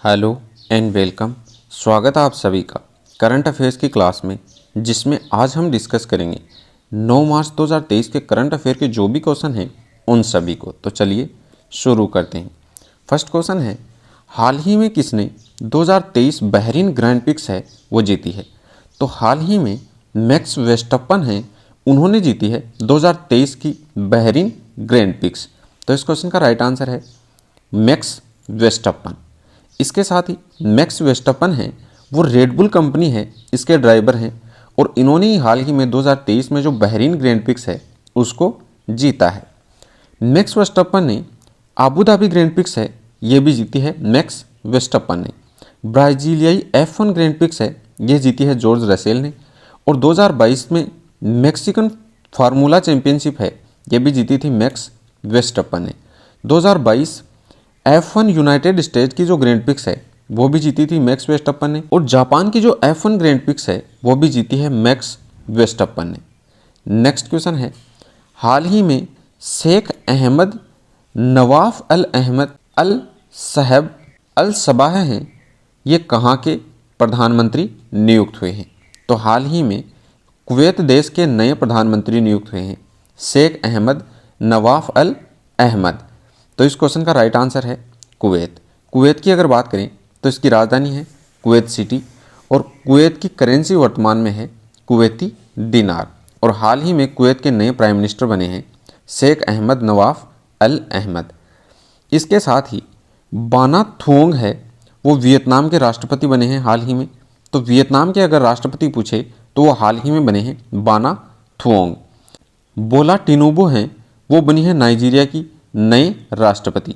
Hello and welcome. स्वागत है आप सभी का करंट अफेयर्स की क्लास में, जिसमें आज हम डिस्कस करेंगे 9 मार्च 2023 के करंट अफेयर के जो भी क्वेश्चन हैं उन सभी को। तो चलिए शुरू करते हैं। फर्स्ट क्वेश्चन है, हाल ही में किसने 2023 बहरीन ग्रैंड प्रिक्स है वो जीती है? तो हाल ही में मैक्स वेस्टप्पन हैं, उन्होंने जीती है 2023 की बहरीन ग्रैंड प्रिक्स। तो इस क्वेश्चन का राइट आंसर है मैक्स वेस्टप्पन। इसके साथ ही मैक्स वेस्टप्पन हैं वो रेडबुल कंपनी है, इसके ड्राइवर हैं और इन्होंने ही हाल ही में 2023 में जो बहरीन ग्रैंड प्रिक्स है उसको जीता है। मैक्स वेस्टप्पन ने आबू धाबी ग्रैंड प्रिक्स है ये भी जीती है मैक्स वेस्टप्पन ने। ब्राजीलियाई F1 ग्रैंड प्रिक्स है ये जीती है जॉर्ज रसेल ने। और 2022 में मैक्सिकन फार्मूला चैंपियनशिप है ये भी जीती थी मैक्स वेस्टप्पन ने। 2022 F1 यूनाइटेड स्टेट्स की जो ग्रैंड प्रिक्स है वो भी जीती थी मैक्स वेस्टप्पन ने। और जापान की जो F1 ग्रैंड प्रिक्स है वो भी जीती है मैक्स वेस्टप्पन ने। नेक्स्ट क्वेश्चन है, हाल ही में शेख अहमद नवाफ अल अहमद अल सहब अल सबाह हैं, ये कहाँ के प्रधानमंत्री नियुक्त हुए हैं? तो हाल ही में कुवैत देश के नए प्रधानमंत्री नियुक्त हुए हैं शेख अहमद नवाफ अल अहमद। तो इस क्वेश्चन का राइट आंसर है कुवैत। कुवैत की अगर बात करें तो इसकी राजधानी है कुवैत सिटी और कुवैत की करेंसी वर्तमान में है कुवैती दिनार। और हाल ही में कुवैत के नए प्राइम मिनिस्टर बने हैं शेख अहमद नवाफ अल अहमद। इसके साथ ही बाना थुओंग है वो वियतनाम के राष्ट्रपति बने हैं हाल ही में। तो वियतनाम के अगर राष्ट्रपति पूछे तो वो हाल ही में बने हैं बाना थुओंग। बोला टिनुबू हैं वो बनी है नाइजीरिया की नए राष्ट्रपति।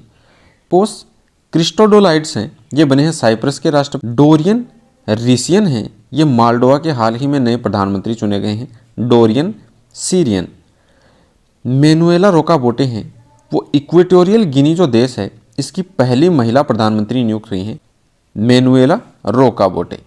पोस्ट क्रिस्टोडोलाइड्स हैं ये बने हैं साइप्रस के राष्ट्रपति। डोरियन रिसियन हैं ये मालडोवा के हाल ही में नए प्रधानमंत्री चुने गए हैं डोरियन सीरियन। मैनुएला रोकाबोटे हैं वो इक्वेटोरियल गिनी जो देश है इसकी पहली महिला प्रधानमंत्री नियुक्त हुई हैं मैनुएला रोकाबोटे।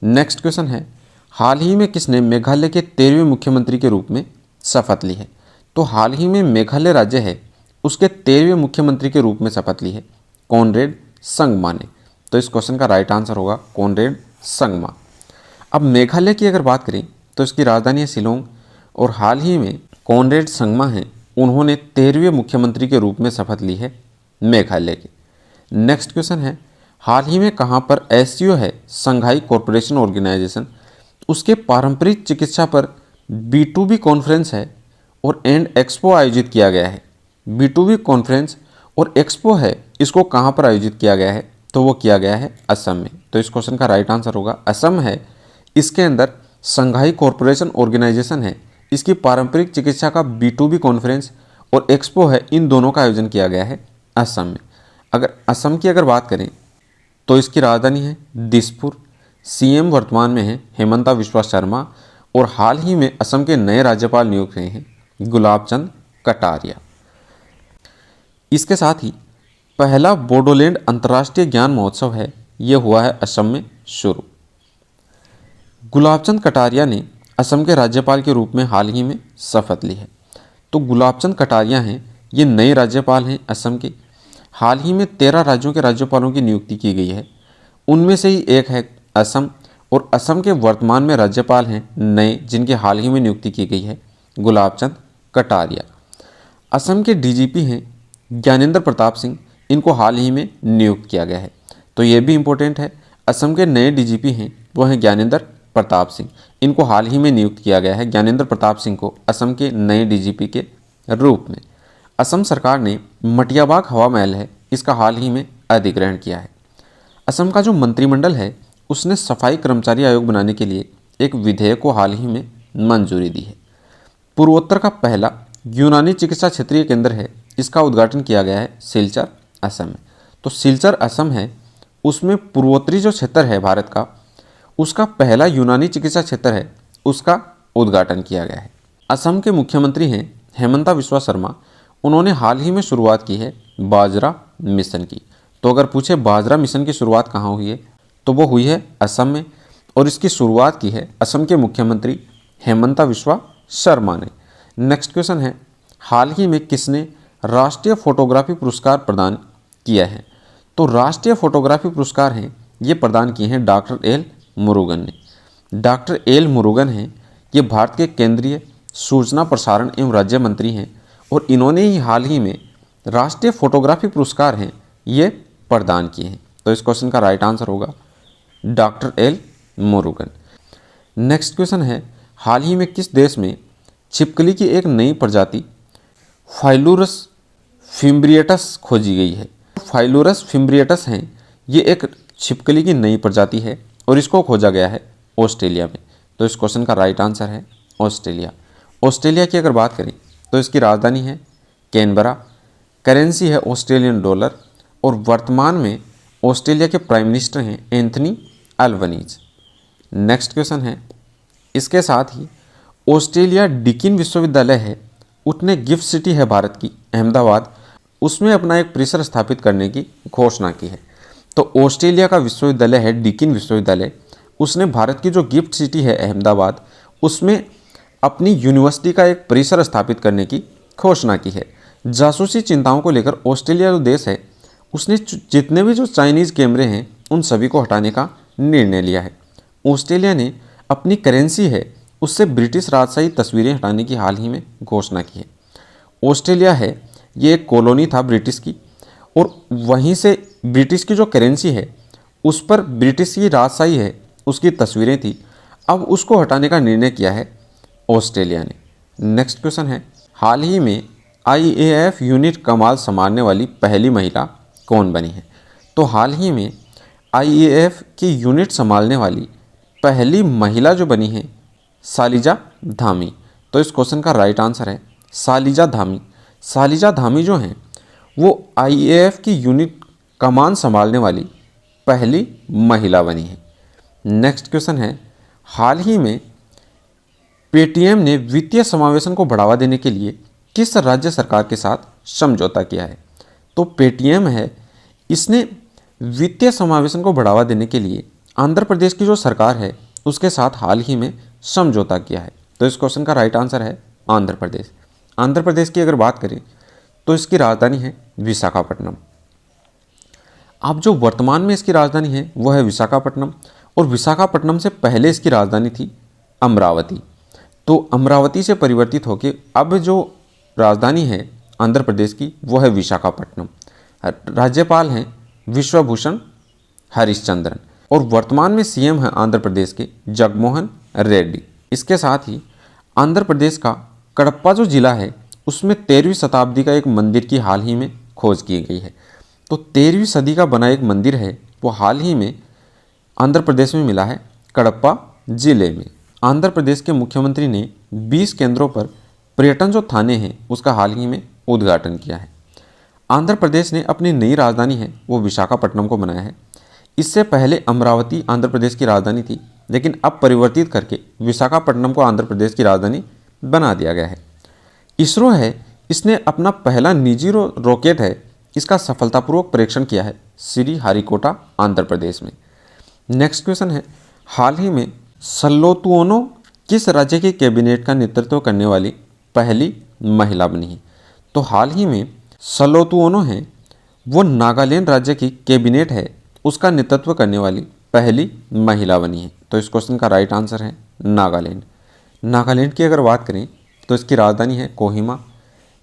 नेक्स्ट क्वेश्चन है, हाल ही में किसने मेघालय के 13वें मुख्यमंत्री के रूप में शपथ ली है? तो हाल ही में मेघालय राज्य है उसके 13वें मुख्यमंत्री के रूप में शपथ ली है कॉनरेड संगमा ने। तो इस क्वेश्चन का राइट आंसर होगा कॉनरेड संगमा। अब मेघालय की अगर बात करें तो इसकी राजधानी है शिलोंग और हाल ही में कॉनरेड संगमा हैं उन्होंने 13वें मुख्यमंत्री के रूप में शपथ ली है मेघालय की। नेक्स्ट क्वेश्चन है, हाल ही में कहाँ पर SCO है संघाई कॉरपोरेशन ऑर्गेनाइजेशन, उसके पारंपरिक चिकित्सा पर B2B कॉन्फ्रेंस है और एंड एक्सपो आयोजित किया गया है। B2B कॉन्फ्रेंस और एक्सपो है इसको कहाँ पर आयोजित किया गया है? तो वो किया गया है असम में। तो इस क्वेश्चन का राइट आंसर होगा असम है। इसके अंदर संघाई कॉरपोरेशन ऑर्गेनाइजेशन है, इसकी पारंपरिक चिकित्सा का B2B कॉन्फ्रेंस और एक्सपो है, इन दोनों का आयोजन किया गया है असम में। अगर असम की अगर बात करें तो इसकी राजधानी है दिसपुर। CM वर्तमान में है हेमंता बिस्वा शर्मा और हाल ही में असम के नए राज्यपाल नियुक्त हुए हैं गुलाब चंद कटारिया। इसके साथ ही पहला बोडोलैंड अंतर्राष्ट्रीय ज्ञान महोत्सव है ये हुआ है असम में शुरू। गुलाब चंद कटारिया ने असम के राज्यपाल के रूप में हाल ही में शपथ ली है। तो गुलाब चंद कटारिया हैं ये नए राज्यपाल हैं असम के। हाल ही में 13 राज्यों के राज्यपालों की नियुक्ति की गई है, उनमें से ही एक है असम। और असम के वर्तमान में राज्यपाल हैं नए जिनकी हाल ही में नियुक्ति की गई है गुलाब चंद कटारिया। असम के DGP हैं ज्ञानेंद्र प्रताप सिंह, इनको हाल ही में नियुक्त किया गया है। तो ये भी इम्पोर्टेंट है, असम के नए DGP हैं वो हैं ज्ञानेंद्र प्रताप सिंह, इनको हाल ही में नियुक्त किया गया है ज्ञानेंद्र प्रताप सिंह को असम के नए DGP के रूप में। असम सरकार ने मटियाबाग हवा महल है इसका हाल ही में अधिग्रहण किया है। असम का जो मंत्रिमंडल है उसने सफाई कर्मचारी आयोग बनाने के लिए एक विधेयक को हाल ही में मंजूरी दी है। पूर्वोत्तर का पहला यूनानी चिकित्सा क्षेत्रीय केंद्र है, इसका उद्घाटन किया गया है सिलचर असम में। तो सिलचर असम है उसमें पूर्वोत्तरी जो क्षेत्र है भारत का उसका पहला यूनानी चिकित्सा क्षेत्र है उसका उद्घाटन किया गया है। असम के मुख्यमंत्री हैं हेमंता बिस्वा शर्मा, उन्होंने हाल ही में शुरुआत की है बाजरा मिशन की। तो अगर पूछे बाजरा मिशन की शुरुआत कहाँ हुई है तो वो हुई है असम में और इसकी शुरुआत की है असम के मुख्यमंत्री हेमंता बिस्वा शर्मा ने। नेक्स्ट क्वेश्चन है, हाल ही में किसने राष्ट्रीय फोटोग्राफी पुरस्कार प्रदान किया है? तो राष्ट्रीय फोटोग्राफी पुरस्कार हैं ये प्रदान किए हैं डॉक्टर एल मुरुगन ने। डॉक्टर एल मुरुगन हैं ये भारत के केंद्रीय सूचना प्रसारण एवं राज्य मंत्री हैं और इन्होंने ही हाल ही में राष्ट्रीय फोटोग्राफी पुरस्कार हैं ये प्रदान किए हैं। तो इस क्वेश्चन का राइट आंसर होगा doctor L Murugan. Next question है, हाल ही में किस देश में छिपकली की एक नई प्रजाति फाइलुरस फिम्ब्रिएटस खोजी गई है? फाइलुरस फिम्ब्रिएटस हैं ये एक छिपकली की नई प्रजाति है और इसको खोजा गया है ऑस्ट्रेलिया में। तो इस क्वेश्चन का राइट आंसर है ऑस्ट्रेलिया। ऑस्ट्रेलिया की अगर बात करें तो इसकी राजधानी है कैनबरा, करेंसी है ऑस्ट्रेलियन डॉलर और वर्तमान में ऑस्ट्रेलिया के प्राइम मिनिस्टर हैं एंथनी अल्बनीज। नेक्स्ट क्वेश्चन है, इसके साथ ही ऑस्ट्रेलिया डिकिन विश्वविद्यालय है, उसने गिफ्ट सिटी है भारत की अहमदाबाद, उसमें अपना एक परिसर स्थापित करने की घोषणा की है। तो ऑस्ट्रेलिया का विश्वविद्यालय है डिकिन विश्वविद्यालय, उसने भारत की जो गिफ्ट सिटी है अहमदाबाद उसमें अपनी यूनिवर्सिटी का एक परिसर स्थापित करने की घोषणा की है। जासूसी चिंताओं को लेकर ऑस्ट्रेलिया जो देश है उसने जितने भी जो चाइनीज़ कैमरे हैं उन सभी को हटाने का निर्णय लिया है। ऑस्ट्रेलिया ने अपनी करेंसी है उससे ब्रिटिश राजशाही तस्वीरें हटाने की हाल ही में घोषणा की है। ऑस्ट्रेलिया है ये एक कॉलोनी था ब्रिटिश की और वहीं से ब्रिटिश की जो करेंसी है उस पर ब्रिटिश की राजशाही है उसकी तस्वीरें थी, अब उसको हटाने का निर्णय किया है ऑस्ट्रेलिया ने। नेक्स्ट क्वेश्चन है, हाल ही में IAF यूनिट कमाल संभालने वाली पहली महिला कौन बनी है? तो हाल ही में IAF की यूनिट संभालने वाली पहली महिला जो बनी है शालिजा धामी। तो इस क्वेश्चन का राइट आंसर है शालिजा धामी। शालिजा धामी जो हैं वो IAF की यूनिट कमान संभालने वाली पहली महिला बनी है। नेक्स्ट क्वेश्चन है, हाल ही में पेटीएम ने वित्तीय समावेशन को बढ़ावा देने के लिए किस राज्य सरकार के साथ समझौता किया है? तो पेटीएम है इसने वित्तीय समावेशन को बढ़ावा देने के लिए आंध्र प्रदेश की जो सरकार है उसके साथ हाल ही में समझौता किया है। तो इस क्वेश्चन का राइट आंसर है आंध्र प्रदेश। आंध्र प्रदेश की अगर बात करें तो इसकी राजधानी है विशाखापट्टनम। अब जो वर्तमान में इसकी राजधानी है वह है विशाखापट्टनम और विशाखापट्टनम से पहले इसकी राजधानी थी अमरावती। तो अमरावती से परिवर्तित होकर अब जो राजधानी है आंध्र प्रदेश की वो है विशाखापट्टनम। राज्यपाल हैं विश्वभूषण हरिश्चंद्रन और वर्तमान में सीएम हैं आंध्र प्रदेश के जगनमोहन रेड्डी। इसके साथ ही आंध्र प्रदेश का कडप्पा जो जिला है उसमें 13वीं शताब्दी का एक मंदिर की हाल ही में खोज की गई है। तो 13वीं सदी का बना एक मंदिर है वो हाल ही में आंध्र प्रदेश में मिला है कडप्पा जिले में। आंध्र प्रदेश के मुख्यमंत्री ने 20 केंद्रों पर पर्यटन जो थाने हैं उसका हाल ही में उद्घाटन किया है। आंध्र प्रदेश ने अपनी नई राजधानी है वो विशाखापट्टनम को बनाया है। इससे पहले अमरावती आंध्र प्रदेश की राजधानी थी लेकिन अब परिवर्तित करके विशाखापट्टनम को आंध्र प्रदेश की राजधानी बना दिया गया है। इसरो है इसने अपना पहला निजी रॉकेट है इसका सफलतापूर्वक परीक्षण किया है श्रीहरिकोटा आंध्र प्रदेश में। नेक्स्ट क्वेश्चन है, हाल ही में सल्लोतुओनो किस राज्य के कैबिनेट का नेतृत्व करने वाली पहली महिला बनी है? तो हाल ही में सल्लोतुओनो हैं वो नागालैंड राज्य की कैबिनेट है उसका नेतृत्व करने वाली पहली महिला बनी है। तो इस क्वेश्चन का राइट आंसर है नागालैंड। नागालैंड की अगर बात करें तो इसकी राजधानी है कोहिमा,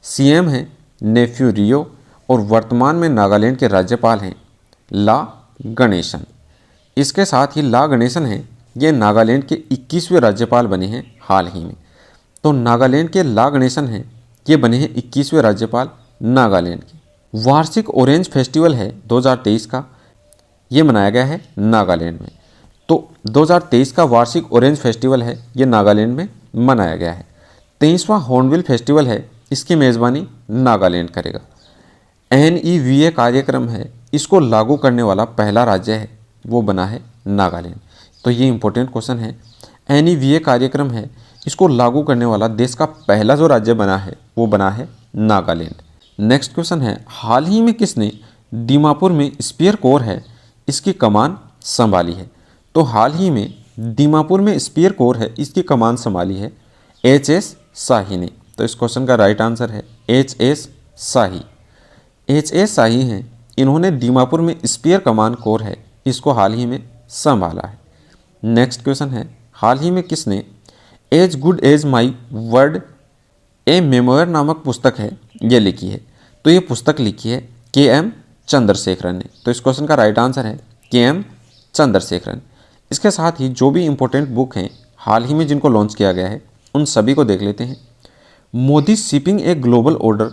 सीएम है नेफ्यू रियो और वर्तमान में नागालैंड के राज्यपाल हैं ला गणेशन। इसके साथ ही ला गणेशन हैं ये नागालैंड के 21वें राज्यपाल बने हैं हाल ही में। तो नागालैंड के ला गणेशन हैं ये बने हैं 21वें राज्यपाल नागालैंड के। वार्षिक ऑरेंज फेस्टिवल है 2023 का, ये मनाया गया है नागालैंड में। तो 2023 का वार्षिक ऑरेंज फेस्टिवल है ये नागालैंड में मनाया गया है। 23वां हॉर्नबिल फेस्टिवल है इसकी मेज़बानी नागालैंड करेगा। NEVA कार्यक्रम है इसको लागू करने वाला पहला राज्य है वो बना है नागालैंड। तो ये इंपॉर्टेंट क्वेश्चन है। NEVA कार्यक्रम है इसको लागू करने वाला देश का पहला जो राज्य बना है वो बना है नागालैंड। नेक्स्ट क्वेश्चन है, हाल ही में किसने दीमापुर में स्पीयर कोर है इसकी कमान संभाली है? तो हाल ही में दीमापुर में स्पीयर कोर है इसकी कमान संभाली है HS शाही ने। तो इस क्वेश्चन का राइट आंसर है HS शाही। HS शाही हैं इन्होंने दीमापुर में स्पीयर कमान कोर है इसको हाल ही में संभाला है। नेक्स्ट क्वेश्चन है, हाल ही में किसने as good as my word a memoir नामक पुस्तक है ये लिखी है? तो ये पुस्तक लिखी है के.एम. चंद्रशेखरन ने। तो इस क्वेश्चन का राइट आंसर है के.एम. चंद्रशेखरन। इसके साथ ही जो भी इंपॉर्टेंट बुक हैं हाल ही में जिनको लॉन्च किया गया है उन सभी को देख लेते हैं। Modi shipping a global order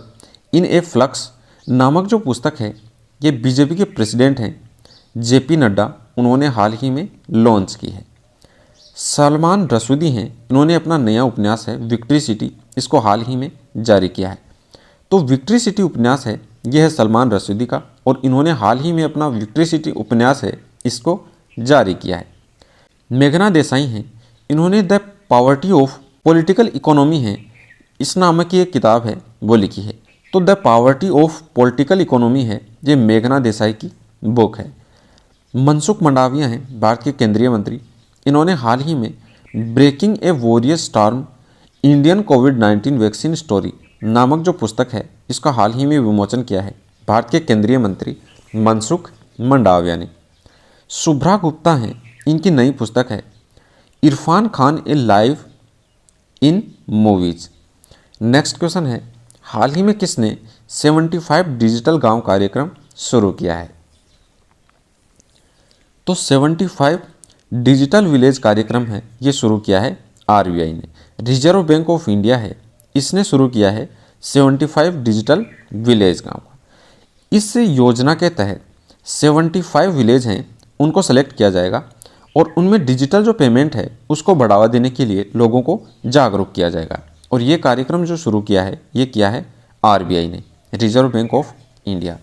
in A flux नामक जो पुस्तक है ये बीजेपी के प्रेसिडेंट हैं जेपी नड्डा, उन्होंने हाल ही में लॉन्च की है। सलमान रसूदी हैं, इन्होंने अपना नया उपन्यास है विक्ट्री सिटी इसको हाल ही में जारी किया है। तो विक्ट्री सिटी उपन्यास है यह है सलमान रसूदी का और इन्होंने हाल ही में अपना विक्ट्री सिटी उपन्यास है इसको जारी किया है। मेघना देसाई हैं, इन्होंने the poverty of political economy है इस नामक की एक किताब है वो लिखी है। तो the poverty of political economy है ये मेघना देसाई की बुक है। मनसुख मंडाविया हैं भारत के केंद्रीय मंत्री, इन्होंने हाल ही में breaking a warrior storm Indian कोविड-19 वैक्सीन स्टोरी नामक जो पुस्तक है इसका हाल ही में विमोचन किया है भारत के केंद्रीय मंत्री मनसुख मंडाविया ने। शुभ्रा गुप्ता हैं, इनकी नई पुस्तक है Irfan Khan a life in movies. Next question है, हाल ही में किसने 75 डिजिटल गांव कार्यक्रम शुरू किया है? तो 75 डिजिटल विलेज कार्यक्रम है ये शुरू किया है आरबीआई ने। रिजर्व बैंक ऑफ इंडिया है इसने शुरू किया है 75 डिजिटल विलेज गांव। इस योजना के तहत 75 विलेज हैं उनको सेलेक्ट किया जाएगा और उनमें डिजिटल जो पेमेंट है उसको बढ़ावा देने के लिए लोगों को जागरूक किया जाएगा। और ये कार्यक्रम जो शुरू किया है ये किया है आरबीआई ने, रिजर्व बैंक ऑफ इंडिया।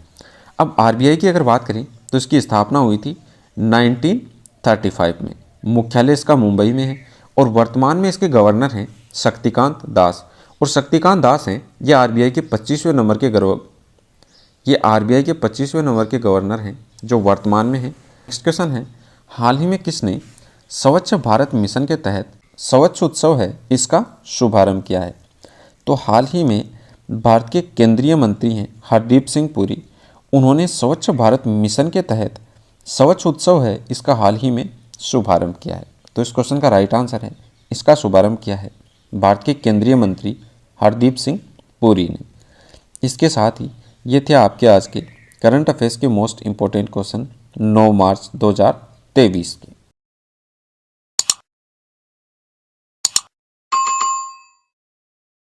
अब आरबीआई की अगर बात करें तो इसकी स्थापना हुई थी 1935 में। मुख्यालय इसका मुंबई में है और वर्तमान में इसके गवर्नर हैं शक्तिकांत दास। और शक्तिकांत दास हैं ये आरबीआई के 25वें नंबर के गवर्नर हैं जो वर्तमान में हैं। नेक्स्ट क्वेश्चन है, हाल ही में किसने स्वच्छ भारत मिशन के तहत स्वच्छ उत्सव है इसका शुभारंभ किया है? तो हाल ही में भारत के केंद्रीय मंत्री हैं हरदीप सिंह पुरी, उन्होंने स्वच्छ भारत मिशन के तहत स्वच्छ उत्सव है इसका हाल ही में शुभारंभ किया है। तो इस क्वेश्चन का राइट आंसर है इसका शुभारंभ किया है भारत के केंद्रीय मंत्री हरदीप सिंह पुरी ने। इसके साथ ही ये थे आपके आज के करंट अफेयर्स के मोस्ट इम्पोर्टेंट क्वेश्चन 9 मार्च 2023 के।